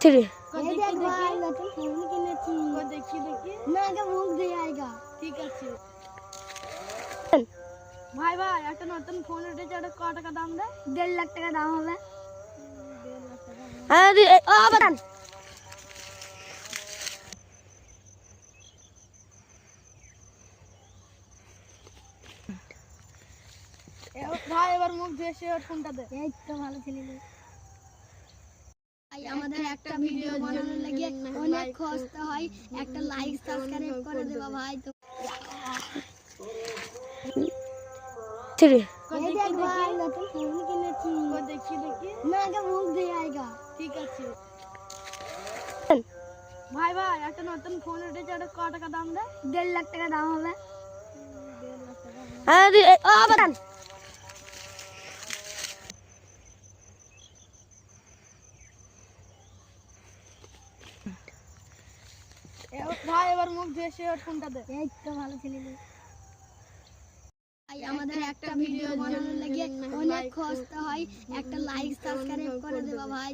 Three ভাই ভাই একটা নতুন ফোন উঠেছে, এটা কত টাকা দাম দেয়? 1.5 লাখ টাকা দাম হবে। ভাই এবার মুখ ধুয়ে সে ফোনটা দে। এই তো ভালো ছিলি। ভাই আমাদের একটা ভিডিও বানানোর লাগে অনেক কষ্ট হয়, একটা লাইক সাবস্ক্রাইব করে দেবা ভাই। তো थ्री এই দেখ ভাই নতুন ফোন কিনেছি। দেখি না, আগে মুখ ধুয়ে আইগা। ঠিক আছে ভাই ভাই একটা নতুন ফোন উঠেছে, এটা কত টাকা দাম দেয়? 1.5 লাখ টাকা দাম হবে। ভাই এবার মুখ ধুয়ে সে ফোনটা দে। এই তো ভালো ছিলি। ভাই আমাদের একটা ভিডিও বানানোর লাগে অনেক কষ্ট হয়, একটা লাইক সাবস্ক্রাইব করে দেবা ভাই।